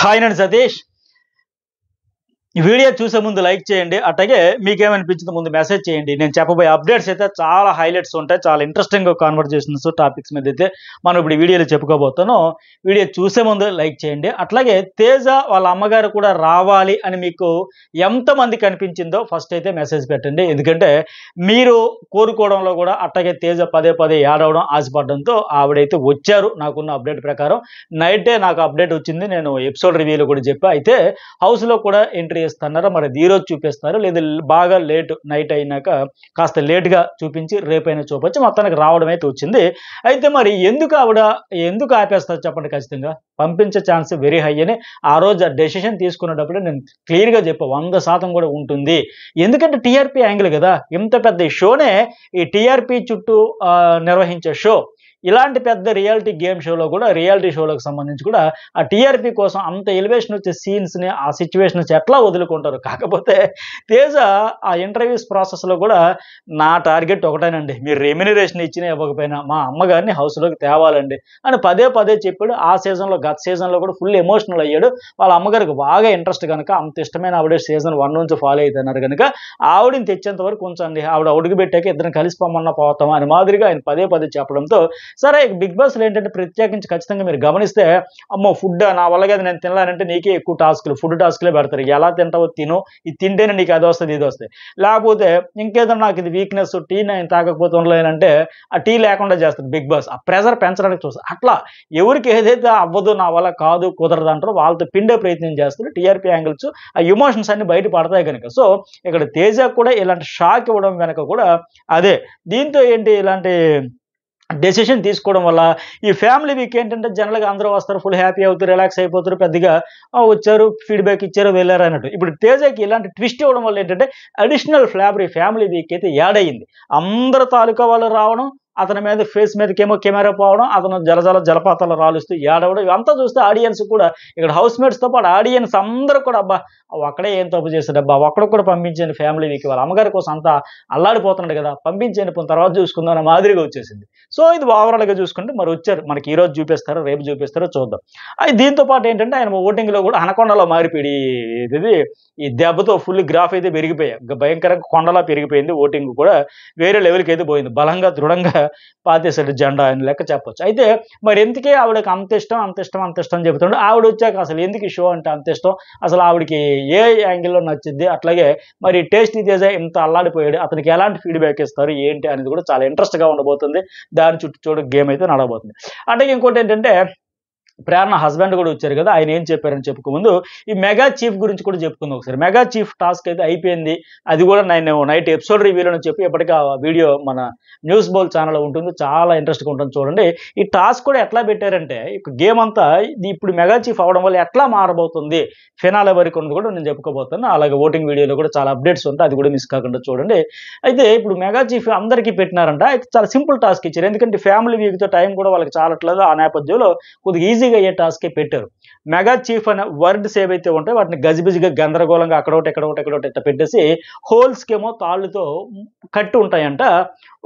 Hi నేను సతీష్. ఈ video చూసే ముందు లైక్ చేయండి, అట్లాగే మీకేమనిపించిందో ముందు మెసేజ్ చేయండి. నేను చెప్పబోయే అప్డేట్స్ అయితే చాలా హైలైట్స్ ఉంటాయి, చాలా ఇంట్రెస్టింగ్ కాన్వర్జేషన్స్ టాపిక్స్ మీద అయితే మనం ఇప్పుడు ఈ వీడియోలో చెప్పుకోబోతున్నాం. వీడియో చూసే ముందు లైక్ చేయండి. అట్లాగే తేజ వాళ్ళ అమ్మగారు కూడా రావాలి అని మీకు ఎంతమంది కనిపించిందో ఫస్ట్ అయితే మెసేజ్ పెట్టండి. ఎందుకంటే మీరు కోరుకోవడంలో కూడా అట్లాగే తేజ పదే పదే ఏడవడం ఆశపడడంతో ఆవిడైతే వచ్చారు. నాకున్న అప్డేట్ ప్రకారం నైటే నాకు అప్డేట్ వచ్చింది, నేను ఎపిసోడ్ రివ్యూలో కూడా చెప్పా. అయితే హౌస్లో కూడా ఎంట్రీ ఇస్తున్నారా, మరి ఈరోజు చూపిస్తున్నారు లేదా బాగా లేట్ నైట్ అయినాక కాస్త లేట్గా చూపించి రేపైనా చూపించి మొత్తానికి రావడం అయితే వచ్చింది. అయితే మరి ఎందుకు ఆపేస్తారు చెప్పండి. ఖచ్చితంగా పంపించే ఛాన్స్ వెరీ హై అని ఆ రోజు ఆ డెసిషన్ తీసుకునేటప్పుడు నేను క్లియర్గా చెప్పా, 100% కూడా ఉంటుంది. ఎందుకంటే టీఆర్పీ యాంగిల్ కదా, ఇంత పెద్ద షోనే ఈ టీఆర్పీ చుట్టూ నిర్వహించే షో. ఇలాంటి పెద్ద రియాలిటీ గేమ్ షోలో కూడా, రియాలిటీ షోలకు సంబంధించి కూడా ఆ టీఆర్పీ కోసం అంత ఎలివేషన్ వచ్చే సీన్స్ని, ఆ సిచ్యువేషన్స్ ఎట్లా వదులుకుంటారు. కాకపోతే తేజ ఆ ఇంటర్వ్యూస్ ప్రాసెస్లో కూడా నా టార్గెట్ ఒకటేనండి, మీరు రెమ్యునరేషన్ ఇచ్చినా ఇవ్వకపోయినా మా అమ్మగారిని హౌస్లోకి తేవాలండి అని పదే పదే చెప్పాడు. ఆ సీజన్లో, గత సీజన్లో కూడా ఫుల్ ఎమోషనల్ అయ్యాడు. వాళ్ళ అమ్మగారికి బాగా ఇంట్రెస్ట్ కనుక, అంత ఇష్టమైన ఆవిడ సీజన్ 1 నుంచి ఫాలో అవుతున్నారు కనుక ఆవిడని తెచ్చేంత వరకు ఉంచండి, ఆవిడ అడుగు పెట్టాక ఇద్దరిని కలిసిపోమన్నా పోతాం అని మాదిరిగా ఆయన పదే పదే చెప్పడంతో సరే బిగ్ బాస్లో ఏంటంటే ప్రత్యేకించి ఖచ్చితంగా మీరు గమనిస్తే, అమ్మో ఫుడ్ నా వల్ల కదా నేను తినాలంటే నీకే ఎక్కువ టాస్కులు, ఫుడ్ టాస్కులే పెడతారు. ఎలా తింటావో తిను, ఇది తింటేనే నీకు అది వస్తుంది ఇది వస్తుంది, లేకపోతే ఇంకేదన్నా నాకు ఇది వీక్నెస్, టీ నేను తాగకపోతే ఉండలేనంటే ఆ టీ లేకుండా చేస్తారు బిగ్ బాస్. ఆ ప్రెజర్ పెంచడానికి చూస్తారు. అట్లా ఎవరికి ఏదైతే అవ్వదు, నా వల్ల కాదు, కుదరదు అంటారో వాళ్ళతో పిండే ప్రయత్నం చేస్తారు. టీఆర్పీ యాంగిల్స్ ఆ ఎమోషన్స్ అన్ని బయట పడతాయి కనుక. సో ఇక్కడ తేజ కూడా ఇలాంటి షాక్ ఇవ్వడం వెనక కూడా అదే. దీంతో ఏంటి ఇలాంటి డెసిషన్ తీసుకోవడం వల్ల ఈ ఫ్యామిలీ వీక్ ఏంటంటే జనరల్గా అందరూ వస్తారు, ఫుల్ హ్యాపీ అవుతారు, రిలాక్స్ అయిపోతారు, పెద్దగా వచ్చారు, ఫీడ్బ్యాక్ ఇచ్చారు, వెళ్ళారు అన్నట్టు. ఇప్పుడు తేజకి ఇలాంటి ట్విస్ట్ ఇవ్వడం వల్ల ఏంటంటే అడిషనల్ ఫ్లేవర్ ఈ ఫ్యామిలీ వీక్ అయితే యాడ్ అయ్యింది. అందరు తాలూకా వాళ్ళు రావడం, అతని మీద ఫేస్ మీదకేమో కెమెరా పోవడం, అతను జలపాతాలు రాలుస్తూ ఏడవడం, ఇవంతా చూస్తే ఆడియన్స్ కూడా, ఇక్కడ హౌస్ మేట్స్తో పాటు ఆడియన్స్ అందరూ కూడా అబ్బా అక్కడే ఏం తప్పు చేశాడు, అబ్బా అక్కడ కూడా పంపించండి ఫ్యామిలీ వీక్, వాళ్ళ అమ్మగారి కోసం అంతా అల్లాడిపోతున్నాడు కదా, పంపించండి తర్వాత చూసుకుందాం అనే మాదిరిగా వచ్చేసింది. సో ఇది ఓవరాల్గా చూసుకుంటే మరి వచ్చారు, మనకి ఈరోజు చూపిస్తారో రేపు చూపిస్తారో చూద్దాం. అది దీంతో పాటు ఏంటంటే ఆయన ఓటింగ్లో కూడా అనకొండలో మారిపోయి ఇది ఈ దెబ్బతో ఫుల్ గ్రాఫ్ అయితే పెరిగిపోయాయి, భయంకరంగా కొండలా పెరిగిపోయింది. ఓటింగ్ కూడా వేరే లెవెల్కి అయితే పోయింది, బలంగా దృఢంగా పాతేశాడు జెండా అని లెక్క చెప్పొచ్చు. అయితే మరి ఎందుకే ఆవిడకి అంత ఇష్టం చెబుతుండే, ఆవిడ వచ్చాక అసలు ఎందుకు ఈ షో అంటే అంత ఇష్టం, అసలు ఆవిడకి ఏ యాంగిల్లో నచ్చింది, అట్లాగే మరి టేస్టీ తేజ ఇంత అల్లాడిపోయాడు, అతనికి ఎలాంటి ఫీడ్బ్యాక్ ఇస్తారు ఏంటి అనేది కూడా చాలా ఇంట్రెస్ట్గా ఉండబోతుంది. దాని చుట్టూ గేమ్ అయితే నడవబోతుంది. అంటే ఇంకోటి ఏంటంటే ప్రేరణ హస్బెండ్ కూడా వచ్చారు కదా, ఆయన ఏం చెప్పారని చెప్పుకోముందు ఈ మెగా చీఫ్ గురించి కూడా చెప్పుకుందాం ఒకసారి. మెగా చీఫ్ టాస్క్ అయితే అయిపోయింది, అది కూడా నేను నైట్ ఎపిసోడ్ రివ్యూలో చెప్పి ఎప్పటికీ ఆ వీడియో మన న్యూస్ బౌల్ ఛానల్లో ఉంటుంది, చాలా ఇంట్రెస్ట్గా ఉంటుంది చూడండి. ఈ టాస్క్ కూడా ఎట్లా పెట్టారంటే ఇక గేమ్ అంతా ఇప్పుడు మెగా చీఫ్ అవడం వల్ల ఎట్లా మారబోతుంది ఫినాలే వరకు ఉంది కూడా నేను చెప్పుకోబోతున్నాను. అలాగే ఓటింగ్ వీడియోలో కూడా చాలా అప్డేట్స్ ఉంటాయి, అది కూడా మిస్ కాకుండా చూడండి. అయితే ఇప్పుడు మెగా చీఫ్ అందరికీ పెట్టినారంట. అయితే చాలా సింపుల్ టాస్క్ ఇచ్చారు, ఎందుకంటే ఫ్యామిలీ వీక్తో టైం కూడా వాళ్ళకి చాలట్లేదు. ఆ నేపథ్యంలో కొద్దిగా ఈజీగా అయ్యే టాస్కే పెట్టారు. మెగా చీఫ్ అనే వర్డ్స్ ఏవైతే ఉంటాయో వాటిని గజిబిజిగా గందరగోళంగా అక్కడొకటి ఇట్లా పెట్టేసి హోల్స్కేమో తాళ్ళుతో కట్టి ఉంటాయంట.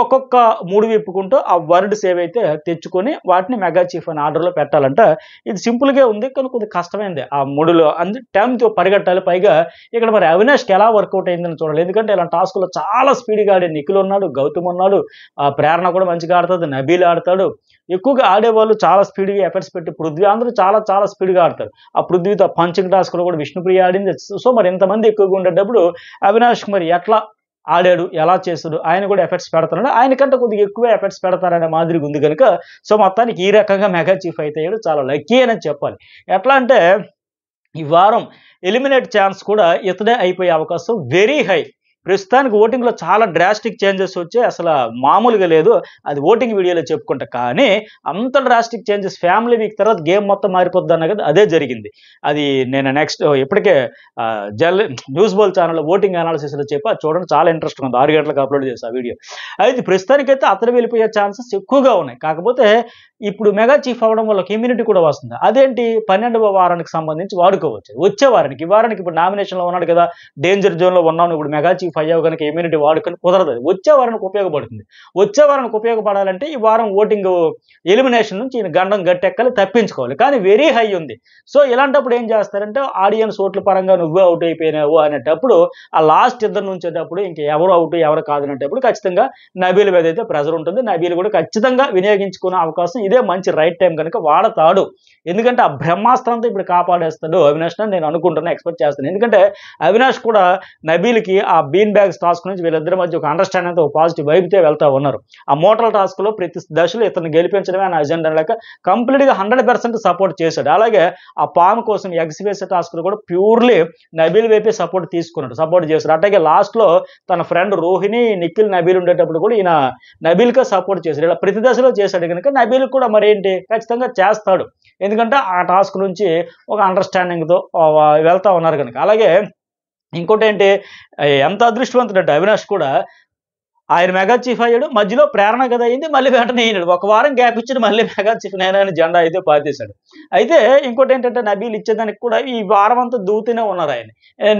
ఒక్కొక్క మూడు విప్పుకుంటూ ఆ వర్డ్స్ ఏవైతే తెచ్చుకొని వాటిని మెగా చీఫ్ అనే ఆర్డర్లో పెట్టాలంట. ఇది సింపుల్గా ఉంది కానీ కొద్దిగా కష్టమైంది. ఆ మూడులో టైంతో పరిగెట్టాలి. పైగా ఇక్కడ మరి అవినాష్కి ఎలా వర్కౌట్ అయిందని చూడాలి, ఎందుకంటే ఇలాంటి టాస్క్లో చాలా స్పీడ్గా ఆడే నిఖిల్ ఉన్నాడు, గౌతమ్ ఉన్నాడు, ఆ ప్రేరణ కూడా మంచిగా ఆడుతుంది, నబీల్ ఆడతాడు. ఎక్కువగా ఆడేవాళ్ళు చాలా స్పీడ్గా ఎఫర్ట్స్ పెట్టి పృథ్వీ అందరూ చాలా స్పీడ్గా ఆడతారు. ఆ పృథ్వీతో పంచింగ్ టాస్క్లో కూడా విష్ణుప్రియ ఆడింది. సో మరి ఇంతమంది ఎక్కువగా ఉండేటప్పుడు అవినాష్ మరి ఎట్లా ఆడాడు, ఎలా చేస్తాడు, ఆయన కూడా ఎఫర్ట్స్ పెడతాడు, ఆయనకంటే కొద్దిగా ఎక్కువ ఎఫర్ట్స్ పెడతారనే మాదిరిగా ఉంది కనుక సో మొత్తానికి ఈ రకంగా మెగా చీఫ్ అయితే చాలా లక్కీ అని చెప్పాలి. ఎట్లా అంటే ఈ వారం ఎలిమినేట్ ఛాన్స్ కూడా ఇతడే అయిపోయే అవకాశం వెరీ హై. ప్రస్తుతానికి ఓటింగ్లో చాలా డ్రాస్టిక్ చేంజెస్ వచ్చాయి, అసలు మామూలుగా లేదు. అది ఓటింగ్ వీడియోలో చెప్పుకుంటా. కానీ అంత డ్రాస్టిక్ చేంజెస్ ఫ్యామిలీ వీక్ తర్వాత గేమ్ మొత్తం మారిపోద్ది అన్న కదా, అదే జరిగింది. అది నేను నెక్స్ట్ ఇప్పటికే న్యూస్ బౌల్ ఛానల్లో ఓటింగ్ అనాలిసిస్లో చెప్పి అది చూడండి, చాలా ఇంట్రెస్ట్గా ఉంది. 6 గంటలకు అప్లోడ్ చేసి ఆ వీడియో. అయితే ప్రస్తుతానికైతే అతను వెళ్ళిపోయే ఛాన్సెస్ ఎక్కువగా ఉన్నాయి. కాకపోతే ఇప్పుడు మెగా చీఫ్ అవ్వడం వల్ల ఇమ్యూనిటీ కూడా వస్తుంది. అదేంటి 12వ వారానికి సంబంధించి వాడుకోవచ్చు. వచ్చే వారానికి, ఈ వారానికి ఇప్పుడు నామినేషన్లో ఉన్నాడు కదా, డేంజర్ జోన్లో ఉన్నాను, ఇప్పుడు మెగా చీఫ్ అయ్యావు కనుక ఇమ్యూనిటీ వాడుకొని కుదరదు. వచ్చే వారానికి ఉపయోగపడుతుంది. వచ్చే వారానికి ఉపయోగపడాలంటే ఈ వారం ఓటింగ్ ఎలిమినేషన్ నుంచి ఈయన గండం గట్టెక్కలు తప్పించుకోవాలి. కానీ వెరీ హై ఉంది. సో ఇలాంటప్పుడు ఏం చేస్తారంటే ఆడియన్స్ ఓట్ల పరంగా నువ్వే అవుట్ అయిపోయినావు అనేటప్పుడు ఆ లాస్ట్ ఇద్దరు నుంచేటప్పుడు ఇంక ఎవరు అవుట్ ఎవరు కాదనేటప్పుడు ఖచ్చితంగా నబీల్ మీద అయితే ప్రెజర్ ఉంటుంది. నబీల్ కూడా ఖచ్చితంగా వినియోగించుకునే అవకాశం ఇదే మంచి రైట్ టైం కనుక వాడతాడు. ఎందుకంటే ఆ బ్రహ్మాస్త్రంతో ఇప్పుడు కాపాడేస్తాడు అవినాష్ అని నేను అనుకుంటున్నా, ఎక్స్పెక్ట్ చేస్తాను. ఎందుకంటే అవినాష్ కూడా నబీల్కి ఆ బీన్ బ్యాగ్స్ టాస్క్ నుంచి వీళ్ళిద్దరి మధ్య ఒక అండర్స్టాండింగ్, ఒక పాజిటివ్ వైపుతే వెళ్తా ఉన్నారు. ఆ మోటల్ టాస్క్లో ప్రతి దశలో ఇతను గెలిపించడమే ఆయన అజెండా లేక కంప్లీట్గా 100% సపోర్ట్ చేశాడు. అలాగే ఆ పాము కోసం ఎగ్స్ వేసే టాస్క్లో కూడా ప్యూర్లీ నబీల్ వైపే సపోర్ట్ చేశాడు. అట్లాగే లాస్ట్లో తన ఫ్రెండ్ రోహిణి, నిఖిల్, నబీల్ ఉండేటప్పుడు కూడా ఈయన నబీల్కే సపోర్ట్ చేశాడు. ఇలా ప్రతి దశలో చేశాడు కనుక నబీల్ కూడా మరేంటి ఖచ్చితంగా చేస్తాడు. ఎందుకంటే ఆ టాస్క్ నుంచి ఒక అండర్స్టాండింగ్తో వెళ్తా ఉన్నారు కనుక. అలాగే ఇంకోటి ఏంటి, ఎంత అదృష్టవంతుడంటే అవినాష్ కూడా ఆయన మెగా చీఫ్ అయ్యాడు, మధ్యలో ప్రేరణ కదా అయింది, మళ్ళీ వెంటనే అయినాడు. ఒక వారం గ్యాప్ ఇచ్చి మళ్ళీ మెగా చీఫ్ నేనే అని జెండా అయితే పాతేశాడు. అయితే ఇంకోటి ఏంటంటే నబీల్ ఇచ్చేదానికి కూడా ఈ వారం అంతా దూతూనే ఉన్నారు ఆయన.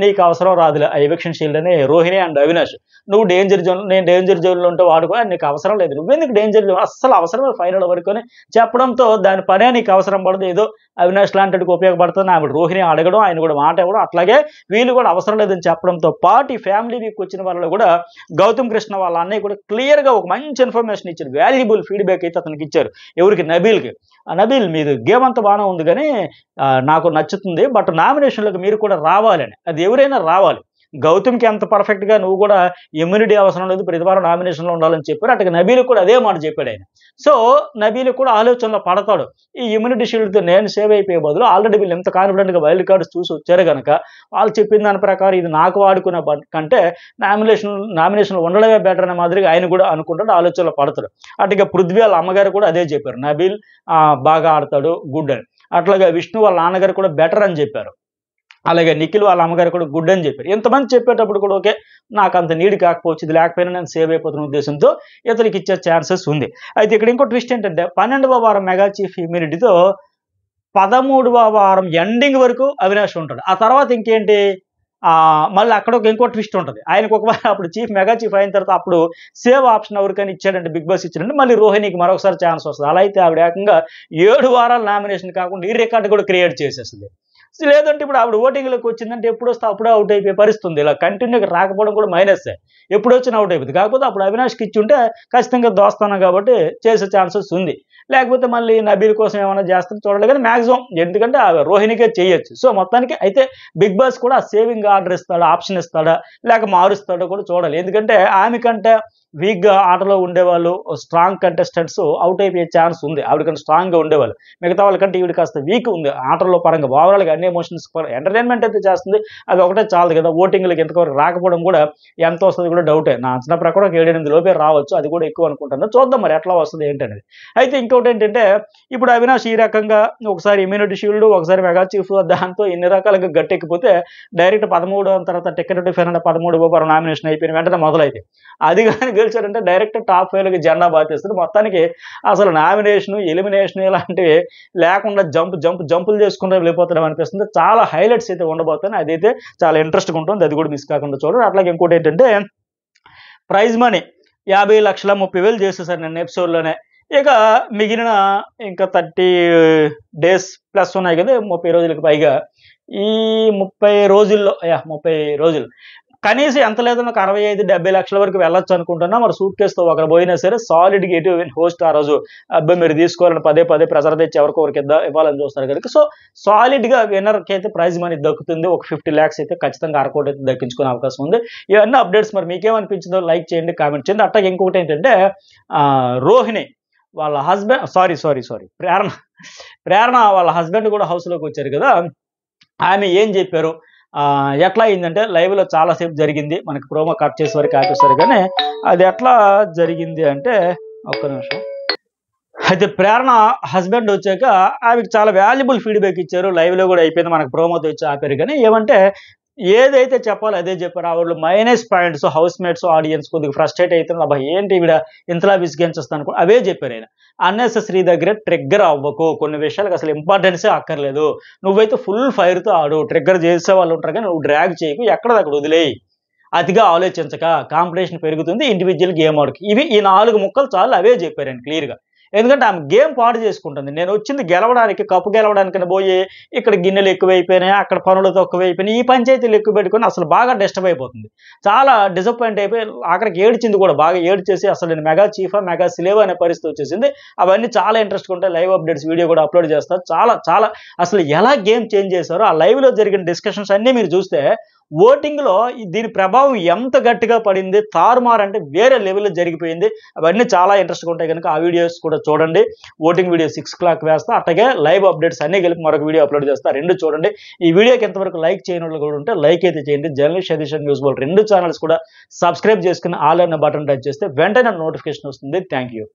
నీకు అవసరం రాదులే ఆ ఎవిక్షన్ షీల్డ్ అని రోహిణి అండ్ అవినాష్, నువ్వు డేంజర్ జోన్, నేను డేంజర్ జోన్లో ఉంటే వాడుకో, నీకు అవసరం లేదు, నువ్వెందుకు డేంజర్ జోన్, అస్సలు అవసరమే ఫైనల్ వరకు అని చెప్పడంతో దాని పనే నీకు అవసరం పడదు, ఏదో అవినాష్ లాంటికి ఉపయోగపడుతుంది ఆవిడ రోహిణి అడగడం, ఆయన కూడా మాట ఇవ్వడం, అట్లాగే వీళ్ళు కూడా అవసరం లేదని చెప్పడంతో పాటు ఈ ఫ్యామిలీ వీక్ వచ్చిన వాళ్ళు కూడా గౌతమ్ కృష్ణ వాళ్ళ అన్నయ్య కూడా క్లియర్గా ఒక మంచి ఇన్ఫర్మేషన్ ఇచ్చారు, వాల్యుబుల్ ఫీడ్బ్యాక్ అయితే అతనికి ఇచ్చారు. ఎవరికి? నబీల్కి. నబీల్ మీది గేమ్ అంతా బాగానే ఉంది కానీ నాకు నచ్చుతుంది, బట్ నామినేషన్లకు మీరు కూడా రావాలని, అది ఎవరైనా రావాలి. గౌతమ్కి ఎంత పర్ఫెక్ట్గా నువ్వు కూడా ఇమ్యూనిటీ అవసరం లేదు, ప్రతి వారం నామినేషన్లో ఉండాలని చెప్పారు. అటు నబీల్ కూడా అదే మాట చెప్పాడు ఆయన. సో నబీల్ కూడా ఆలోచనలో పడతాడు, ఈ ఇమ్యూనిటీ షీల్డ్తో నేను సేవ్ అయిపోయే బదులు ఆల్రెడీ వీళ్ళు ఎంత కాన్ఫిడెంట్గా వైల్డ్ కార్డ్స్ చూసి వచ్చారు కనుక వాళ్ళు చెప్పిన దాని ప్రకారం ఇది నాకు వాడుకునే కంటే నామినేషన్లో ఉండడమే బెటర్ అనే మాదిరిగా ఆయన కూడా అనుకుంటాడు, ఆలోచనలో పడతాడు. అటుగా పృథ్వీ వాళ్ళ అమ్మగారు కూడా అదే చెప్పారు, నబీల్ బాగా ఆడతాడు, గుడ్ అని. అట్లాగే విష్ణు వాళ్ళ నాన్నగారు కూడా బెటర్ అని చెప్పారు. అలాగే నిఖిల్ వాళ్ళ అమ్మగారు కూడా గుడ్ అని చెప్పారు. ఎంతమంది చెప్పేటప్పుడు కూడా ఓకే నాకు అంత నీడ్ కాకపోవచ్చు, ఇది లేకపోయినా నేను సేవ్ అయిపోతున్న ఉద్దేశంతో ఇతనికి ఇచ్చే ఛాన్సెస్ ఉంది. అయితే ఇక్కడ ఇంకో ట్విస్ట్ ఏంటంటే 12వ వారం మెగా చీఫ్ ఇమ్యూనిటీతో 13వ వారం ఎండింగ్ వరకు అవినాష్ ఉంటాడు. ఆ తర్వాత ఇంకేంటి, మళ్ళీ అక్కడ ఇంకో ట్విస్ట్ ఉంటుంది. ఆయనకు ఒకవేళ అప్పుడు మెగా చీఫ్ అయిన తర్వాత అప్పుడు సేవ్ ఆప్షన్ ఎవరికైనా ఇచ్చాడంటే, బిగ్ బాస్ ఇచ్చాడంటే మళ్ళీ రోహిణికి మరొకసారి ఛాన్స్ వస్తుంది. అలా అయితే ఆవిడ ఏకంగా 7 వారాల నామినేషన్ కాకుండా ఈ రికార్డు కూడా క్రియేట్ చేసేస్తుంది. లేదంటే ఇప్పుడు ఆవిడ ఓటింగ్లోకి వచ్చిందంటే ఎప్పుడు వస్తే అప్పుడే అవుట్ అయిపోయే పరిస్థితుంది. ఇలా కంటిన్యూగా రాకపోవడం కూడా మైనస్, ఎప్పుడు వచ్చినా అవుట్ అయిపోతుంది. కాకపోతే అప్పుడు అవినాష్కి ఇచ్చి ఉంటే ఖచ్చితంగా దోస్తాను కాబట్టి చేసే ఛాన్సెస్ ఉంది. లేకపోతే మళ్ళీ నబీల్ కోసం ఏమైనా చేస్తాను చూడాలి, కానీ మ్యాక్సిమం ఎందుకంటే రోహిణికే చేయొచ్చు. సో మొత్తానికి అయితే బిగ్ బాస్ కూడా సేవింగ్ ఆర్డర్ ఇస్తాడా, ఆప్షన్ ఇస్తాడా, లేక మారుస్తాడో కూడా చూడాలి. ఎందుకంటే ఆమె కంటే వీక్గా ఆటలో ఉండేవాళ్ళు, స్ట్రాంగ్ కంటెస్టెంట్స్ అవుట్ అయిపోయే ఛాన్స్ ఉంది. ఆవిడకంటే స్ట్రాంగ్గా ఉండేవాళ్ళు, మిగతా వాళ్ళకంటే ఈవిడ కాస్త వీక్ ఉంది ఆటలో పరంగా, ఓవరాల్గా అన్ని ఎమోషన్స్ ఎంటర్టైన్మెంట్ అయితే చేస్తుంది, అది ఒకటే చాలదు కదా. ఓటింగ్లకు ఎంతవరకు రాకపోవడం కూడా ఎంత వస్తుంది కూడా డౌటే. నా అంచనా ప్రకారం 7-8 లోపే రావచ్చు, అది కూడా ఎక్కువ అనుకుంటున్నాను. చూద్దాం మరి ఎట్లా వస్తుంది ఏంటనేది. అయితే ఇంకోటి ఏంటంటే ఇప్పుడు అవినాష్ ఈ రకంగా ఒకసారి ఇమ్యూనిటీ షీల్డ్, ఒకసారి మెగా చీఫ్, దాంతో ఇన్ని రకాలుగా గట్టెక్కిపోతే డైరెక్ట్ 13వ తర్వాత టికెట్ డిఫరెంట్ 13వ వారం నామినేషన్ అయిపోయిన వెంటనే మొదలైతే అది కానీ గెలిచారంటే డైరెక్ట్ టాప్ 5లోకి జెండా బాతేస్తుంది. మొత్తానికి అసలు నామినేషన్, ఎలిమినేషన్ ఇలాంటివి లేకుండా జంపులు చేసుకుంటూ వెళ్ళిపోతాం అనిపిస్తుంది. చాలా హైలైట్స్ అయితే ఉండబోతున్నాయి, అదైతే చాలా ఇంట్రెస్ట్గా ఉంటుంది, అది కూడా మిస్ కాకుండా చూడండి. అట్లాగే ఇంకోటి ఏంటంటే ప్రైజ్ మనీ 50,30,000 చేసేసారు నిన్న ఎపిసోడ్లోనే. ఇక మిగిలిన ఇంకా 30 days ప్లస్ ఉన్నాయి కదా, 30 రోజులకు పైగా. ఈ 30 రోజుల్లో 30 రోజులు కనీసం ఎంత లేదన్నా ఒక 65-70 లక్షల వరకు వెళ్ళొచ్చు అనుకుంటున్నా. మరి సూట్ కేసుతో ఒకరు పోయినా సరే సాలిడ్గా ఎటు హోస్ట్ ఆ రోజు అబ్బాయి మీరు తీసుకోవాలని పదే ప్రెజర్ తెచ్చి ఎవరికొరికి ఇవ్వాలని చూస్తారు కనుక, సో సాలిడ్గా విన్నర్కి అయితే ప్రైజ్ మనీ దక్కుతుంది. ఒక 50 lakhs అయితే ఖచ్చితంగా అరకోటి అయితే దక్కించుకునే అవకాశం ఉంది. ఇవన్నీ అప్డేట్స్ మరి మీకేమనిపించిందో లైక్ చేయండి, కామెంట్ చేయండి. అట్లాగే ఇంకొకటి ఏంటంటే రోహిణి వాళ్ళ హస్బెండ్ సారీ ప్రేరణ వాళ్ళ హస్బెండ్ కూడా హౌస్లోకి వచ్చారు కదా, ఆమె ఏం చెప్పారు, ఎట్లా అయిందంటే లైవ్లో చాలాసేపు జరిగింది, మనకి ప్రోమో కట్ చేసే వరకు ఆపేస్తారు, కానీ అది ఎట్లా జరిగింది అంటే ఒక్క నిమిషం. అయితే ప్రేరణ హస్బెండ్ వచ్చాక ఆమెకి చాలా వాల్యుబుల్ ఫీడ్బ్యాక్ ఇచ్చారు, లైవ్లో కూడా అయిపోయింది, మనకు ప్రోమోతో వచ్చి ఆపారు. కానీ ఏమంటే ఏదైతే చెప్పాలో అదే చెప్పారు. ఆవిడ minus points house mates audience కొద్దిగా ఫ్రస్ట్రేట్ అవుతుంది. అబ్బా ఏంటి ఈవిడ ఇంతలా విసిగించేస్తాను అనుకో అవే చెప్పారు ఆయన. అన్నెసెసరీ దగ్గర ట్రిగ్గర్ అవ్వకు, కొన్ని విషయాలకు అసలు ఇంపార్టెన్సే అక్కర్లేదు. నువ్వైతే ఫుల్ ఫైర్తో ఆడు, ట్రిగ్గర్ చేసే వాళ్ళు ఉంటారు కానీ నువ్వు డ్రాగ్ చేయకు, ఎక్కడది అక్కడ వదిలేయి, అతిగా ఆలోచించక, కాంపిటీషన్ పెరుగుతుంది, ఇండివిజువల్ గేమ్ ఆడుకు. ఇవి ఈ 4 ముక్కలు చాలు, అవే చెప్పారు ఆయన క్లియర్గా. ఎందుకంటే ఆమె గేమ్ పాడు చేసుకుంటుంది. నేను వచ్చింది గెలవడానికి, కప్పు గెలవడానికి పోయి ఇక్కడ గిన్నెలు ఎక్కువైపోయినాయి, అక్కడ పనులు తక్కువైపోయినాయి, ఈ పంచాయతీలు ఎక్కువ పెట్టుకొని అసలు బాగా డిస్టర్బ్ అయిపోతుంది. చాలా డిసప్పాయింట్ అయిపోయి ఆఖరికి ఏడ్చింది కూడా, బాగా ఏడ్చేసి అసలు నేను మెగా చీఫా మెగా సిలేవా అనే పరిస్థితి వచ్చేసింది. అవన్నీ చాలా ఇంట్రెస్ట్గా ఉంటాయి. లైవ్ అప్డేట్స్ వీడియో కూడా అప్లోడ్ చేస్తారు. చాలా చాలా అసలు ఎలా గేమ్ చేంజ్ చేశారో ఆ లైవ్లో జరిగిన డిస్కషన్స్ అన్నీ మీరు చూస్తే ఓటింగ్లో దీని ప్రభావం ఎంత గట్టిగా పడింది, తారుమారు అంటే వేరే లెవెల్లో జరిగిపోయింది. అవన్నీ చాలా ఇంట్రెస్ట్గా ఉంటాయి కనుక ఆ వీడియోస్ కూడా చూడండి. ఓటింగ్ వీడియో 6 o'clock వేస్తా, అట్లాగే లైవ్ అప్డేట్స్ అన్నీ కలిపి మరొక వీడియో అప్లోడ్ చేస్తా, 2 చూడండి. ఈ వీడియోకి ఎంతవరకు లైక్ చేయని వాళ్ళు కూడా ఉంటే లైక్ అయితే చేయండి. జర్నలిస్ట్ ఎడిషన్ న్యూస్ బోల్ 2 ఛానల్స్ కూడా సబ్స్క్రైబ్ చేసుకుని ఆల్ అనే బటన్ టచ్ చేస్తే వెంటనే నోటిఫికేషన్ వస్తుంది. Thank you.